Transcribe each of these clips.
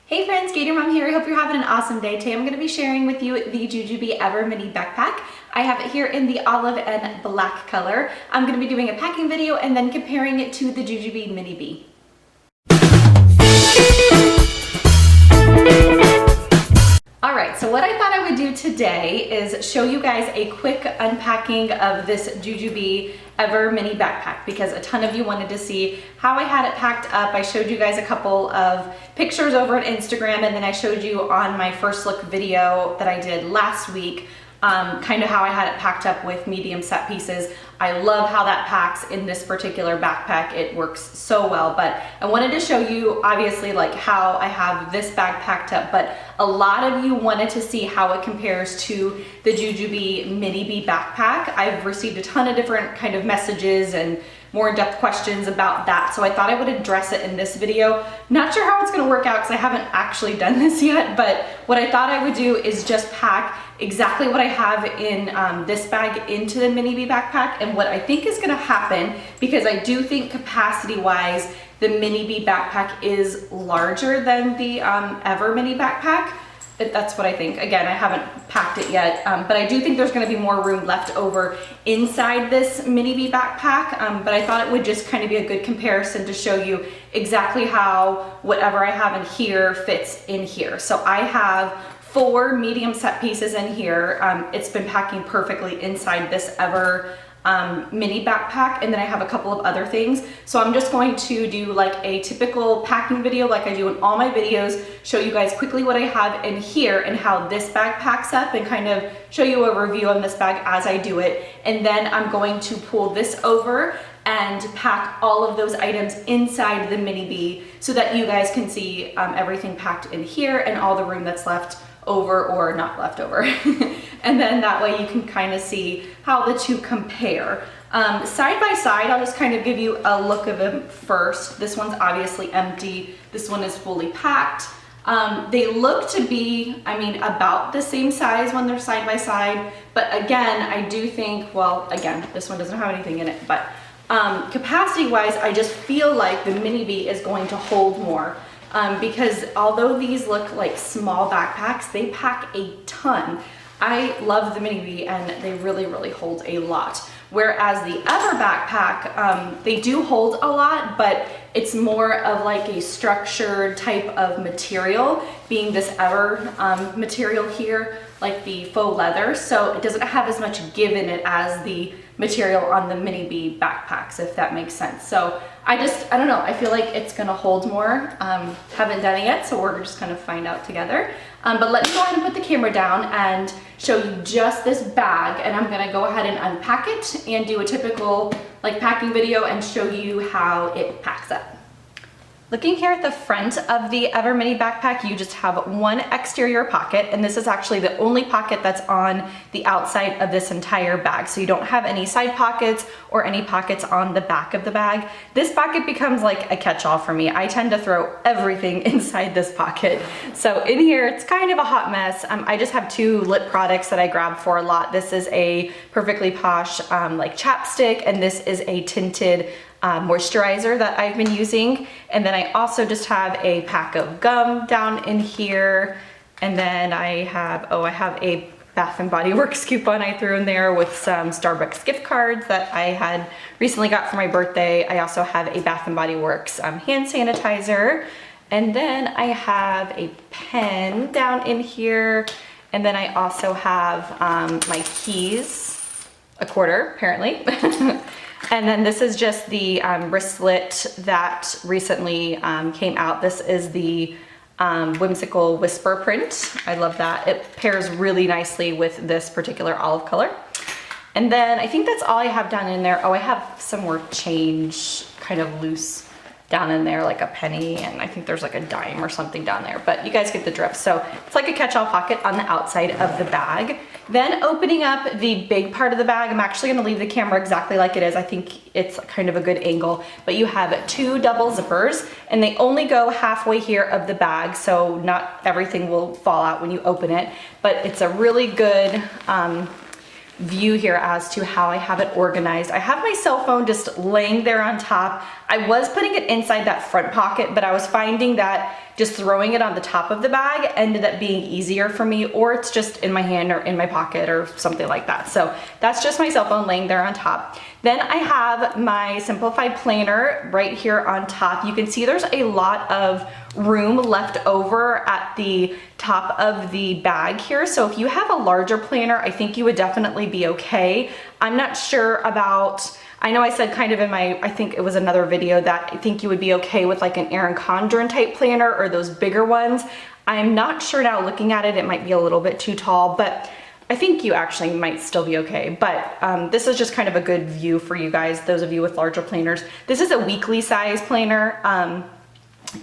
Hey friends, Gator Mom here. I hope you're having an awesome day. Today I'm going to be sharing with you the Jujube Ever Mini Backpack. I have it here in the olive and black color. I'm going to be doing a packing video and then comparing it to the Jujube Minibe. Alright, so what I thought I would do today is show you guys a quick unpacking of this Jujube Ever Mini Backpack because a ton of you wanted to see how I had it packed up. I showed you guys a couple of pictures over at Instagram, and then I showed you on my first look video that I did last week kind of how I had it packed up with medium set pieces. I love how that packs in this particular backpack. It works so well, but I wanted to show you obviously like how I have this bag packed up, but a lot of you wanted to see how it compares to the Jujube Minibe backpack. I've received a ton of different kind of messages and more in-depth questions about that, so I thought I would address it in this video. Not sure how it's going to work out because I haven't actually done this yet, but what I thought I would do is just pack exactly what I have in this bag into the Minibe backpack, and what I think is going to happen, because I do think capacity wise the Minibe backpack is larger than the Ever Mini backpack. That's what I think. Again, I haven't packed it yet, but I do think there's going to be more room left over inside this Minibe backpack, but I thought it would just kind of be a good comparison to show you exactly how whatever I have in here fits in here. So I have 4 medium set pieces in here. It's been packing perfectly inside this Ever Mini backpack, and then I have a couple of other things. So I'm just going to do like a typical packing video like I do in all my videos, show you guys quickly what I have in here and how this bag packs up, and kind of show you a review on this bag as I do it. And then I'm going to pull this over and pack all of those items inside the Minibe so that you guys can see everything packed in here and all the room that's left over or not left over. And then that way you can kind of see how the two compare. Side by side, I'll just kind of give you a look of them first. This one's obviously empty. This one is fully packed. They look to be, I mean, about the same size when they're side by side. But again, I do think, well, again, this one doesn't have anything in it, but capacity wise, I just feel like the Minibe is going to hold more. Because although these look like small backpacks, they pack a ton. I love the Minibe and they really, really hold a lot. Whereas the Ever backpack, they do hold a lot, but it's more of like a structured type of material, being this Ever material here, like the faux leather. So it doesn't have as much give in it as the material on the Minibe backpacks, if that makes sense. So I don't know, I feel like it's gonna hold more. Haven't done it yet, so we're just gonna find out together. But let me go ahead and put the camera down and show you just this bag, and I'm gonna go ahead and unpack it and do a typical like packing video and show you how it packs up. Looking here at the front of the Ever Mini backpack, you just have one exterior pocket, and this is actually the only pocket that's on the outside of this entire bag. So you don't have any side pockets or any pockets on the back of the bag. This pocket becomes like a catch-all for me. I tend to throw everything inside this pocket. So in here, it's kind of a hot mess. I just have 2 lip products that I grab for a lot. This is a Perfectly Posh like chapstick, and this is a tinted moisturizer that I've been using. And then I also just have a pack of gum down in here. And then I have a Bath and Body Works coupon I threw in there with some Starbucks gift cards that I had recently got for my birthday. I also have a Bath and Body Works hand sanitizer. And then I have a pen down in here. And then I also have my keys, a quarter apparently. And then this is just the wristlet that recently came out. This is the whimsical whisper print. I love that. It pairs really nicely with this particular olive color. And then I think that's all I have down in there. Oh, I have some more change kind of loose down in there, like a penny, and I think there's like a dime or something down there, but you guys get the drift. So it's like a catch-all pocket on the outside of the bag. Then opening up the big part of the bag, I'm actually gonna leave the camera exactly like it is. I think it's kind of a good angle, but you have 2 double zippers, and they only go halfway here of the bag, so not everything will fall out when you open it, but it's a really good view here as to how I have it organized. I have my cell phone just laying there on top. I was putting it inside that front pocket, but I was finding that just throwing it on the top of the bag ended up being easier for me, or it's just in my hand or in my pocket or something like that. So that's just my cell phone laying there on top. Then I have my simplified planner right here on top. You can see there's a lot of room left over at the top of the bag here. So if you have a larger planner, I think you would definitely be okay. I'm not sure about, I know I said kind of in my, I think it was another video, that I think you would be okay with like an Erin Condren type planner or those bigger ones. I'm not sure now, looking at it, it might be a little bit too tall, but I think you actually might still be okay. But this is just kind of a good view for you guys, those of you with larger planners. This is a weekly size planner.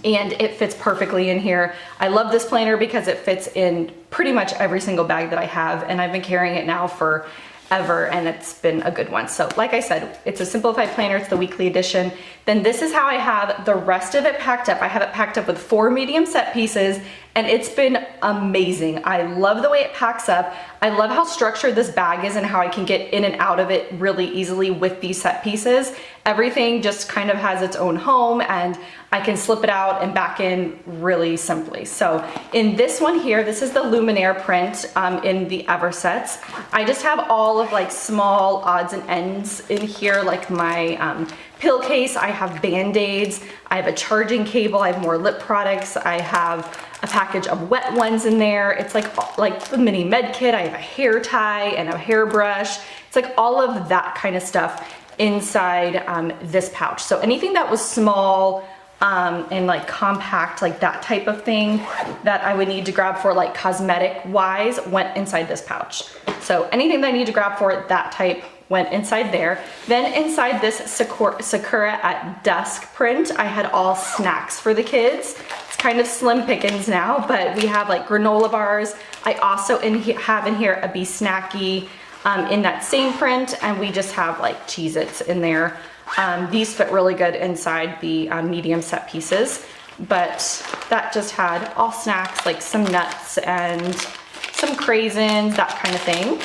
And it fits perfectly in here. I love this planner because it fits in pretty much every single bag that I have, and I've been carrying it now for ever, and it's been a good one. So like I said, it's a simplified planner, it's the weekly edition. Then this is how I have the rest of it packed up. I have it packed up with 4 medium set pieces, and it's been amazing. I love the way it packs up. I love how structured this bag is and how I can get in and out of it really easily with these set pieces. Everything just kind of has its own home, and I can slip it out and back in really simply. So in this one here, this is the Luminaire print in the Ever sets. I just have all of like small odds and ends in here, like my pill case, I have Band-Aids, I have a charging cable, I have more lip products, I have a package of wet ones in there. It's like the mini med kit. I have a hair tie and a hairbrush. It's like all of that kind of stuff inside this pouch. So anything that was small and like compact, like that type of thing that I would need to grab for like cosmetic wise went inside this pouch. So anything that I need to grab for that type went inside there. Then inside this Sakura at Dusk print, I had all snacks for the kids. It's kind of slim pickings now, but we have like granola bars. I also have in here a Be Snacky in that same print, and we just have like Cheez-Its in there. These fit really good inside the medium set pieces, but that just had all snacks, like some nuts and some craisins, that kind of thing,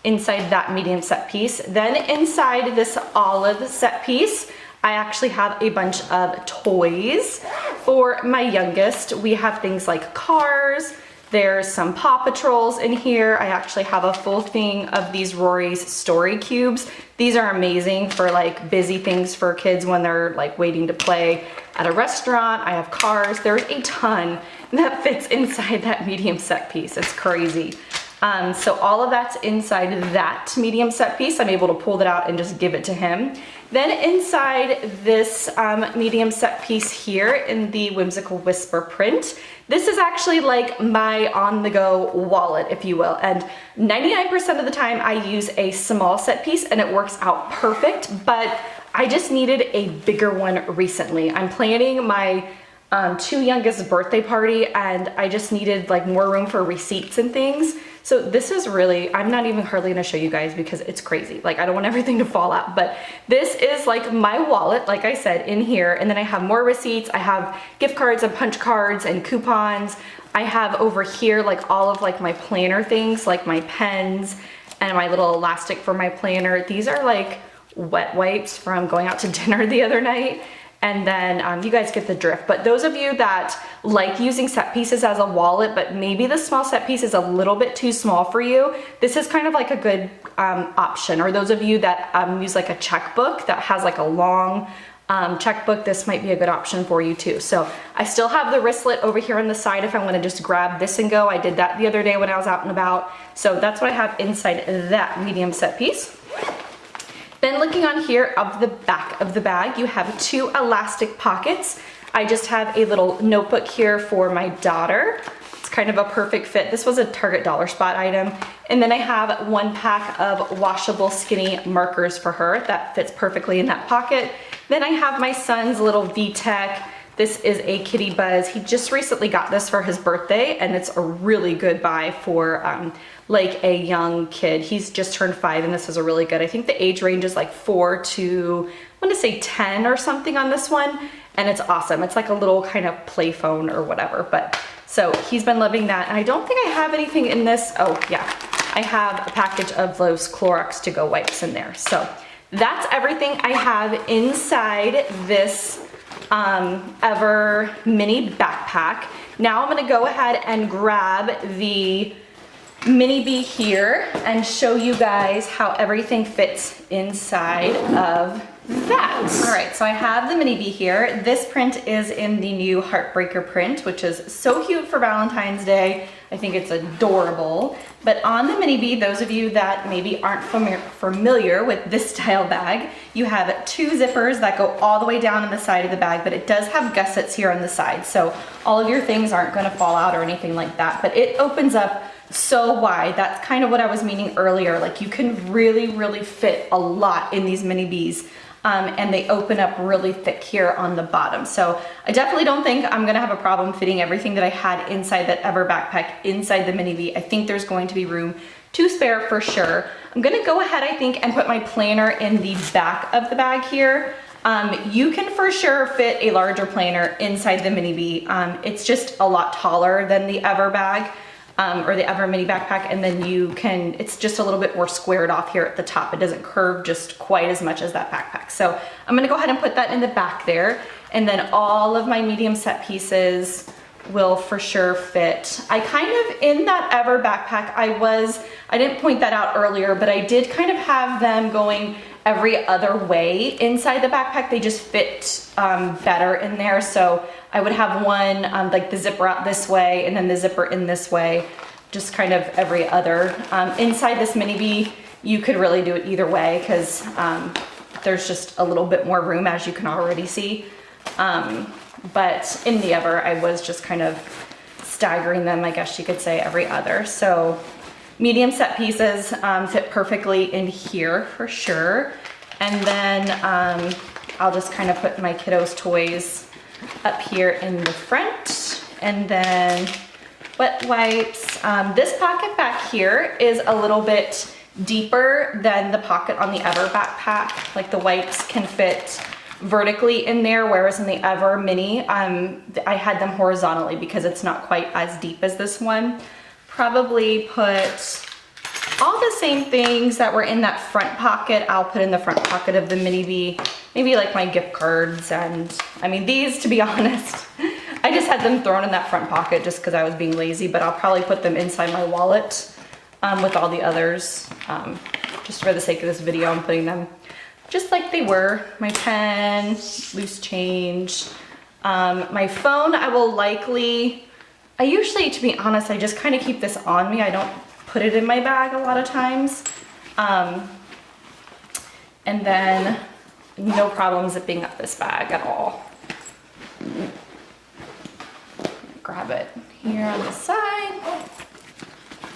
inside that medium set piece. Then inside this olive set piece, I actually have a bunch of toys for my youngest. We have things like cars. There's some Paw Patrols in here. I actually have a full thing of these Rory's Story Cubes. These are amazing for like busy things for kids when they're like waiting to play at a restaurant. I have cars. There's a ton that fits inside that medium set piece. It's crazy. So all of that's inside that medium set piece. I'm able to pull that out and just give it to him. Then inside this medium set piece here in the Whimsical Whisper print, this is actually like my on-the-go wallet, if you will. And 99% of the time I use a small set piece and it works out perfect, but I just needed a bigger one recently. I'm planning my 2 youngest birthday party, and I just needed like more room for receipts and things. So this is really, I'm not even hardly gonna show you guys because it's crazy. Like I don't want everything to fall out, but this is like my wallet, like I said, in here. And then I have more receipts. I have gift cards and punch cards and coupons. I have over here like all of like my planner things, like my pens and my little elastic for my planner. These are like wet wipes from going out to dinner the other night. And then you guys get the drift. But those of you that like using set pieces as a wallet, but maybe the small set piece is a little bit too small for you, this is kind of like a good option. Or those of you that use like a checkbook that has like a long checkbook, this might be a good option for you too. So I still have the wristlet over here on the side if I want to just grab this and go. I did that the other day when I was out and about. So that's what I have inside that medium set piece. Then looking on here of the back of the bag, you have 2 elastic pockets. I just have a little notebook here for my daughter. It's kind of a perfect fit. This was a Target Dollar Spot item. And then I have 1 pack of washable skinny markers for her that fits perfectly in that pocket. Then I have my son's little VTech. This is a Kitty Buzz. He just recently got this for his birthday, and it's a really good buy for like a young kid. He's just turned 5, and this is a really good, I think the age range is like 4 to, I want to say 10 or something on this one, and it's awesome. It's like a little kind of play phone or whatever, but so he's been loving that. And I don't think I have anything in this. Oh yeah, I have a package of those Clorox to-go wipes in there. So that's everything I have inside this Ever mini backpack. Now I'm gonna go ahead and grab the Minibe here and show you guys how everything fits inside of that. All right, so I have the Minibe here. This print is in the new Heartbreaker print, which is so cute for Valentine's Day. I think it's adorable. But on the Minibe, those of you that maybe aren't familiar with this style bag, you have 2 zippers that go all the way down on the side of the bag, but it does have gussets here on the side. So all of your things aren't gonna fall out or anything like that, but it opens up so wide. That's kind of what I was meaning earlier. Like you can really, really fit a lot in these Minibes. And they open up really thick here on the bottom. So I definitely don't think I'm gonna have a problem fitting everything that I had inside that Ever backpack inside the Minibe. I think there's going to be room to spare for sure. I'm gonna go ahead, I think, and put my planner in the back of the bag here. You can for sure fit a larger planner inside the Minibe. It's just a lot taller than the Ever bag. Or the Ever mini backpack, and then it's just a little bit more squared off here at the top. It doesn't curve just quite as much as that backpack. So I'm gonna go ahead and put that in the back there, and then all of my medium set pieces will for sure fit. I kind of, in that Ever backpack, I didn't point that out earlier, but I did kind of have them going every other way inside the backpack. They just fit better in there. So I would have one like the zipper out this way and then the zipper in this way, just kind of every other. Inside this Minibe, you could really do it either way because there's just a little bit more room, as you can already see. But in the Ever, I was just kind of staggering them, I guess you could say, every other. So medium set pieces fit perfectly in here for sure. And then I'll just kind of put my kiddos' toys up here in the front. And then wet wipes. This pocket back here is a little bit deeper than the pocket on the Ever backpack. Like the wipes can fit vertically in there, whereas in the Ever mini, I had them horizontally because it's not quite as deep as this one. Probably put all the same things that were in that front pocket, I'll put in the front pocket of the Minibe. Maybe like my gift cards, and I mean these, to be honest, I just had them thrown in that front pocket just because I was being lazy, but I'll probably put them inside my wallet with all the others. Just for the sake of this video, I'm putting them just like they were. My pen, loose change. My phone, I usually, to be honest, I just kind of keep this on me. I don't put it in my bag a lot of times. And then no problem zipping up this bag at all. Grab it here on the side.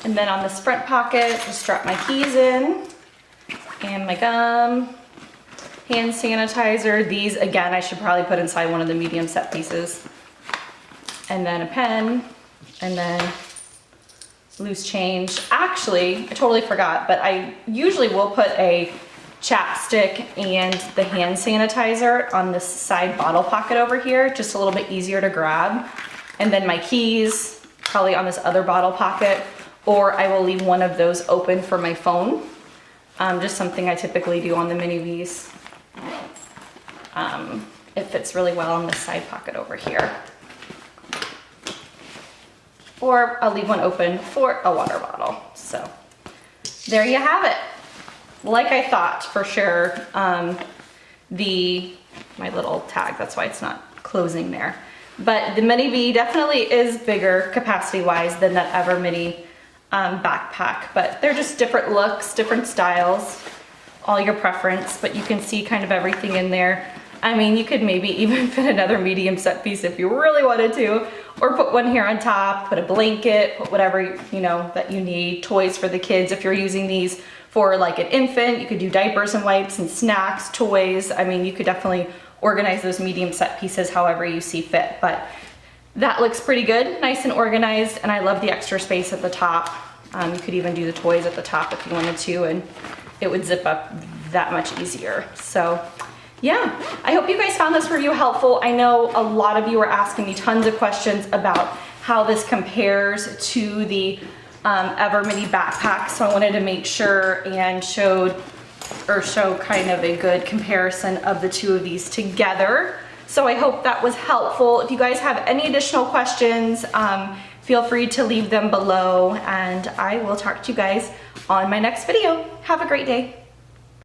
And then on this front pocket, just drop my keys in and my gum, hand sanitizer. These, again, I should probably put inside one of the medium set pieces. And then a pen, and then loose change. Actually, I totally forgot, but I usually will put a chapstick and the hand sanitizer on this side bottle pocket over here, just a little bit easier to grab. And then my keys, probably on this other bottle pocket, or I will leave one of those open for my phone. Just something I typically do on the Minibes. It fits really well on this side pocket over here. Or I'll leave one open for a water bottle. So there you have it. Like I thought, for sure, my little tag, that's why it's not closing there. But the Minibe definitely is bigger capacity-wise than that Ever mini backpack, but they're just different looks, different styles, all your preference, but you can see kind of everything in there. I mean, you could maybe even fit another medium set piece if you really wanted to, or put one here on top, put a blanket, put whatever, you know, that you need, toys for the kids. If you're using these for like an infant, you could do diapers and wipes and snacks, toys. I mean, you could definitely organize those medium set pieces however you see fit, but that looks pretty good, nice and organized, and I love the extra space at the top. You could even do the toys at the top if you wanted to, and it would zip up that much easier. So yeah, I hope you guys found this review helpful. I know a lot of you are asking me tons of questions about how this compares to the Ever Mini backpack, so I wanted to make sure and show kind of a good comparison of the two of these together. So I hope that was helpful. If you guys have any additional questions, feel free to leave them below, and I will talk to you guys on my next video. Have a great day.